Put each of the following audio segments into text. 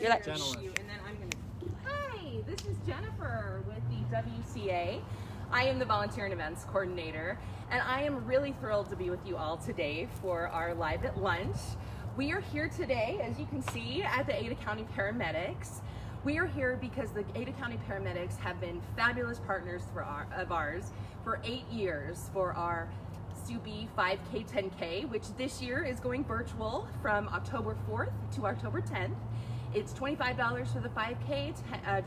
You're like, and then I'm gonna. Hi, this is Jennifer with the WCA. I am the Volunteer and Events Coordinator, and I am really thrilled to be with you all today for our Live at Lunch. We are here today, as you can see, at the Ada County Paramedics. We are here because the Ada County Paramedics have been fabulous partners of ours for 8 years for our SUBE 5K 10K, which this year is going virtual from October 4th to October 10th. It's $25 for the 5K,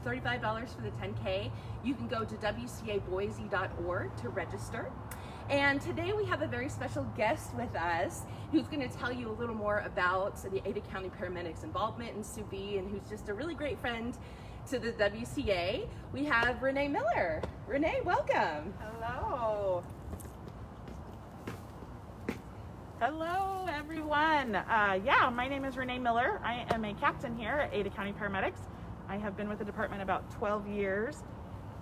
$35 for the 10K. You can go to wcaboise.org to register. And today we have a very special guest with us who's going to tell you a little more about the Ada County Paramedics involvement in SUBE, and who's just a really great friend to the WCA. We have Renee Miller. Renee, welcome. Hello. Hello, everyone. My name is Renee Miller. I am a captain here at Ada County Paramedics. I have been with the department about 12 years.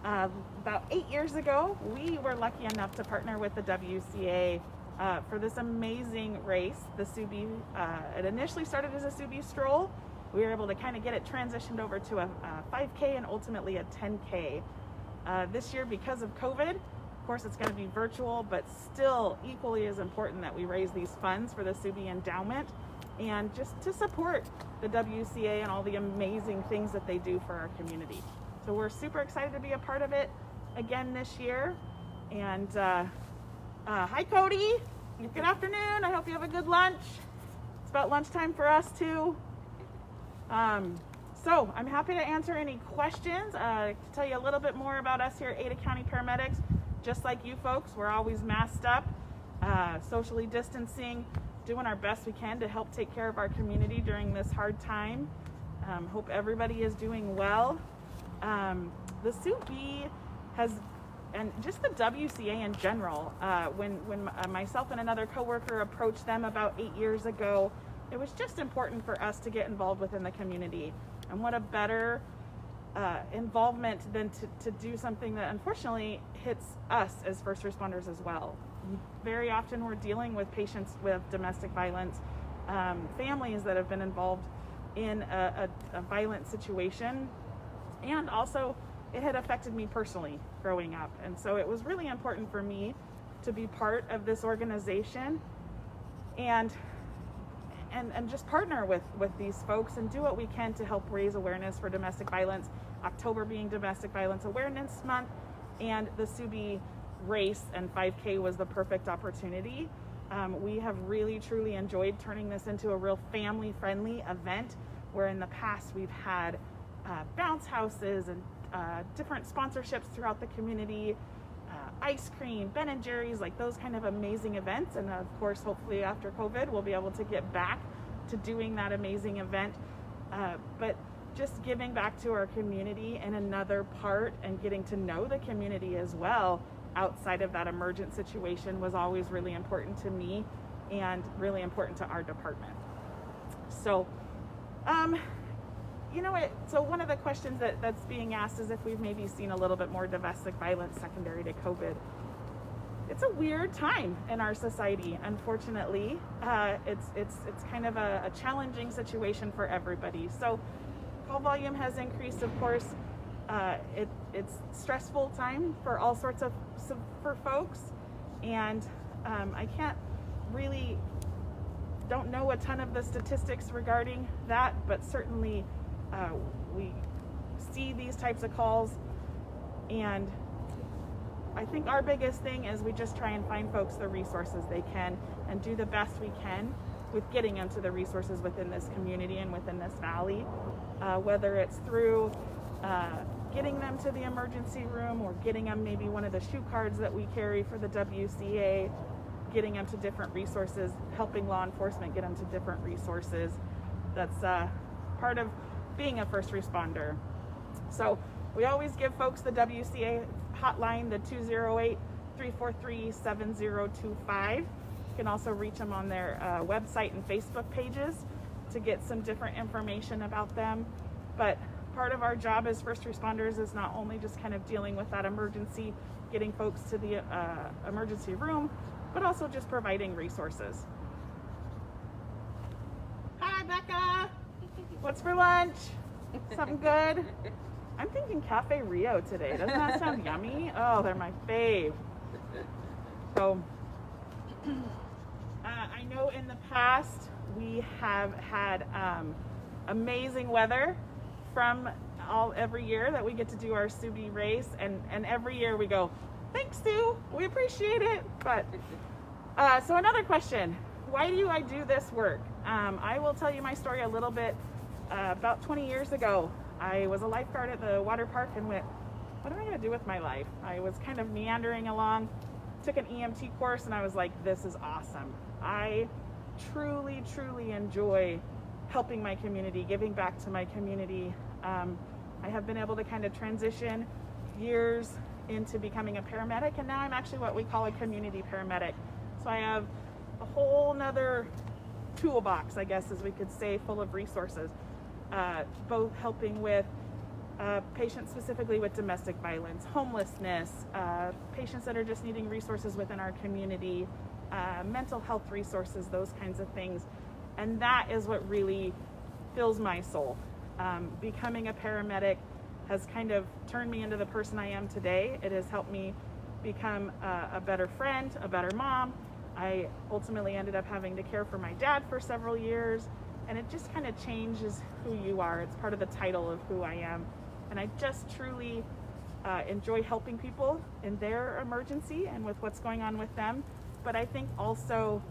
About 8 years ago, we were lucky enough to partner with the WCA for this amazing race, the SUBE. It initially started as a SUBE stroll. We were able to kind of get it transitioned over to a 5K and ultimately a 10K. This year, because of COVID, of course, it's going to be virtual, but still equally as important that we raise these funds for the SUBE endowment and just to support the WCA and all the amazing things that they do for our community. So we're super excited to be a part of it again this year. And hi, Cody. Good afternoon. I hope you have a good lunch. It's about lunchtime for us too. So I'm happy to answer any questions, to tell you a little bit more about us here at Ada County Paramedics. Just like you folks, we're always masked up, socially distancing, doing our best we can to help take care of our community during this hard time. Hope everybody is doing well. The SUBE has, and just the WCA in general, when myself and another coworker approached them about 8 years ago, it was just important for us to get involved within the community. And what a better involvement than to do something that unfortunately hits us as first responders as well. Very often we're dealing with patients with domestic violence, families that have been involved in a violent situation, and also it had affected me personally growing up. And so it was really important for me to be part of this organization and just partner with these folks and do what we can to help raise awareness for domestic violence. October being Domestic Violence Awareness Month, and the SUBE race and 5K was the perfect opportunity. We have really truly enjoyed turning this into a real family-friendly event, where in the past we've had bounce houses and different sponsorships throughout the community, ice cream, Ben & Jerry's, like those kind of amazing events. And of course, hopefully after COVID, we'll be able to get back to doing that amazing event. But just giving back to our community in another part and getting to know the community as well outside of that emergent situation was always really important to me and really important to our department. So, so one of the questions that's being asked is if we've maybe seen a little bit more domestic violence secondary to COVID. It's a weird time in our society, unfortunately. It's kind of a challenging situation for everybody. So call volume has increased, of course. It's stressful time for all sorts of for folks, and I can't really don't know a ton of the statistics regarding that, but certainly we see these types of calls, and I think our biggest thing is we just try and find folks the resources they can and do the best we can with getting them to the resources within this community and within this valley, whether it's through getting them to the emergency room or getting them maybe one of the shoe cards that we carry for the WCA, getting them to different resources, helping law enforcement get them to different resources. That's part of being a first responder. So we always give folks the WCA hotline, the 208-343-7025. You can also reach them on their website and Facebook pages to get some different information about them. But part of our job as first responders is not only just kind of dealing with that emergency, getting folks to the emergency room, but also just providing resources. Hi, Becca. What's for lunch? Something good? I'm thinking Cafe Rio today. Doesn't that sound yummy? Oh, they're my fave. So, I know in the past we have had amazing weather from every year that we get to do our Sue Bee race, and every year we go, thanks Sue, we appreciate it. But so another question, why do I do this work? I will tell you my story a little bit. About 20 years ago, I was a lifeguard at the water park and went, what am I going to do with my life? I was kind of meandering along, took an EMT course, and I was like, this is awesome. I truly, truly enjoy helping my community, giving back to my community. I have been able to kind of transition years into becoming a paramedic, and now I'm actually what we call a community paramedic. So I have a whole nother toolbox, I guess, as we could say, full of resources, both helping with patients specifically with domestic violence, homelessness, patients that are just needing resources within our community, mental health resources, those kinds of things. And that is what really fills my soul. Becoming a paramedic has kind of turned me into the person I am today. It has helped me become a better friend, a better mom. I ultimately ended up having to care for my dad for several years, and it just kind of changes who you are. It's part of the title of who I am. And I just truly enjoy helping people in their emergency and with what's going on with them. But I think also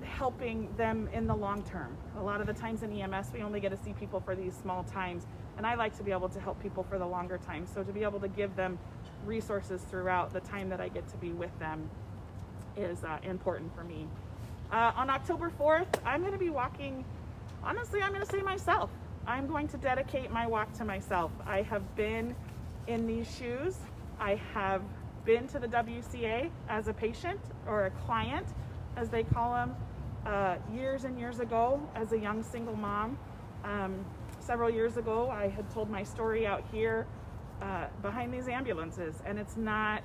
helping them in the long term. A lot of the times in EMS, we only get to see people for these small times, and I like to be able to help people for the longer time. So to be able to give them resources throughout the time that I get to be with them is important for me. On October 4th, I'm going to be walking, honestly, I'm going to say myself. I'm going to dedicate my walk to myself. I have been in these shoes. I have been to the WCA as a patient or a client, as they call them, years and years ago as a young single mom. Several years ago, I had told my story out here behind these ambulances, and it's not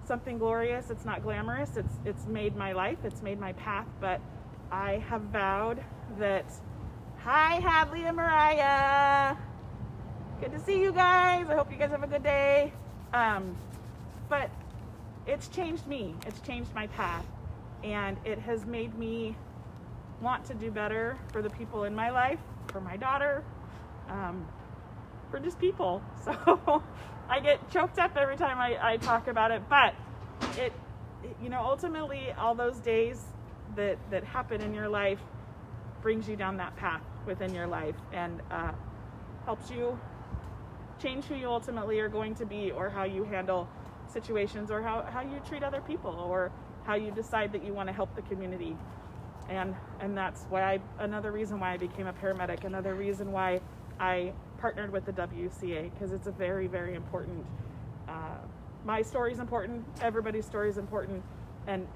something glorious, it's not glamorous, it's made my life, it's made my path, but I have vowed that, hi Hadley and Mariah, good to see you guys, I hope you guys have a good day. But it's changed me, it's changed my path, and it has made me want to do better for the people in my life, for my daughter, for just people. So I get choked up every time I talk about it, but it you know, ultimately all those days that happen in your life brings you down that path within your life, and helps you change who you ultimately are going to be, or how you handle situations, or how you treat other people, or how you decide that you want to help the community. And that's why another reason why I became a paramedic, another reason why I partnered with the WCA, because it's a very, very important, my story is important, everybody's story is important, and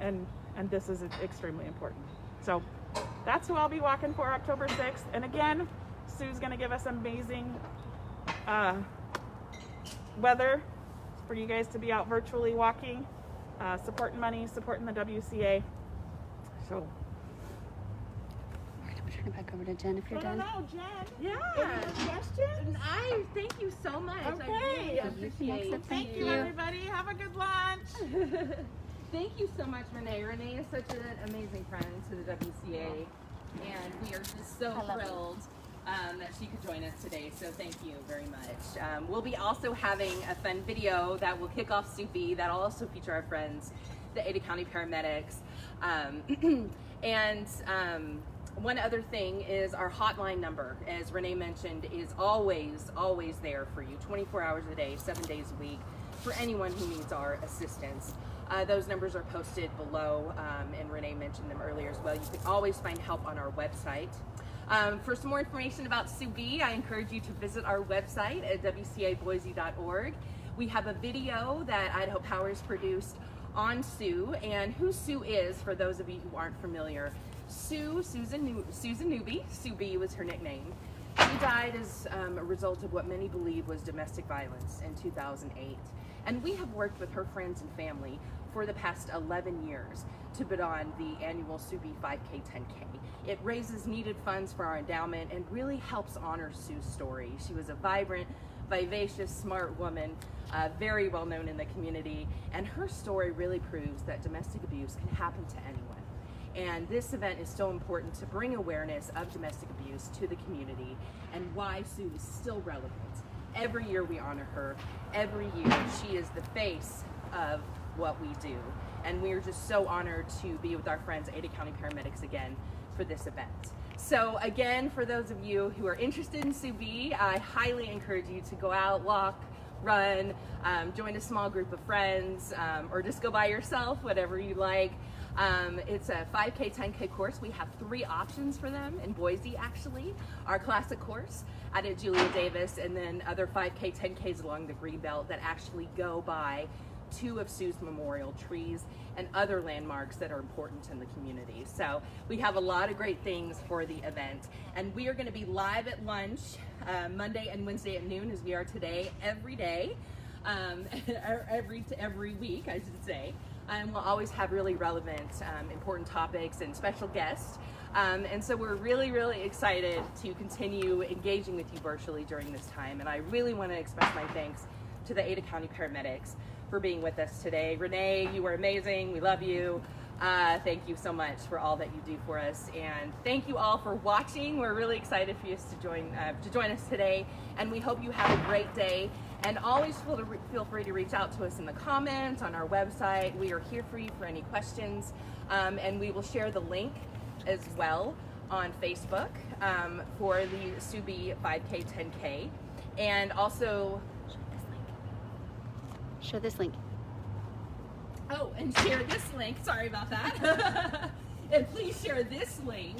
this is extremely important. So that's who I'll be walking for October 6th. And again, Sue's going to give us amazing weather for you guys to be out virtually walking, supporting money, supporting the WCA. So Turn it back over to Jen if you're done. No, Jen. Yeah. Any more questions? I thank you so much. Okay. I really appreciate it. Thank you, everybody. Have a good lunch. Thank you so much, Renee. Renee is such an amazing friend to the WCA, and we are just so thrilled that she could join us today. So thank you very much. We'll be also having a fun video that will kick off Sue Bee that will also feature our friends, the Ada County Paramedics. One other thing is our hotline number, as Renee mentioned, is always there for you, 24 hours a day, 7 days a week, for anyone who needs our assistance. Those numbers are posted below, and Renee mentioned them earlier as well. You can always find help on our website. For some more information about Sue Bee, I encourage you to visit our website at wcaboise.org. We have a video that Idaho Power has produced on Sue, and who Sue is, for those of you who aren't familiar. Susan Newby, Sue Bee was her nickname. She died as a result of what many believe was domestic violence in 2008. And we have worked with her friends and family for the past 11 years to put on the annual Subi 5K 10K. It raises needed funds for our endowment and really helps honor Sue's story. She was a vibrant, vivacious, smart woman, very well known in the community, and her story really proves that domestic abuse can happen to anyone. And this event is so important to bring awareness of domestic abuse to the community and why Sue is still relevant. Every year we honor her. Every year she is the face of what we do. And we are just so honored to be with our friends Ada County Paramedics again for this event. So again, for those of you who are interested in Sue B, I highly encourage you to go out, walk, run, join a small group of friends, or just go by yourself, whatever you like. It's a 5K, 10K course. We have 3 options for them in Boise, actually. Our classic course out at Julia Davis, and then other 5K, 10Ks along the Greenbelt that actually go by 2 of Sue's memorial trees and other landmarks that are important in the community. So we have a lot of great things for the event, and we are going to be live at lunch Monday and Wednesday at noon, as we are today, every day, every week, I should say. And we'll always have really relevant, important topics and special guests. And so we're really, really excited to continue engaging with you virtually during this time. And I really want to express my thanks to the Ada County Paramedics for being with us today. Renee, you were amazing. We love you. Thank you so much for all that you do for us. And thank you all for watching. We're really excited for you to join us today. And we hope you have a great day. And always feel free to reach out to us in the comments on our website. We are here for you for any questions. And we will share the link as well on Facebook for the Subi 5K 10K. And also, Show this link. oh, and share this link. Sorry about that. And please share this link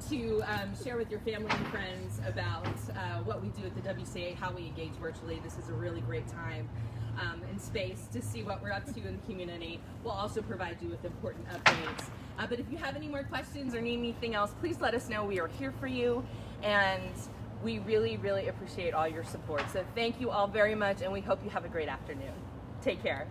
to share with your family and friends about what we do at the WCA, how we engage virtually. This is a really great time and space to see what we're up to in the community. We'll also provide you with important updates. But if you have any more questions or need anything else, please let us know. We are here for you, and we really, really appreciate all your support. So thank you all very much, and we hope you have a great afternoon. Take care.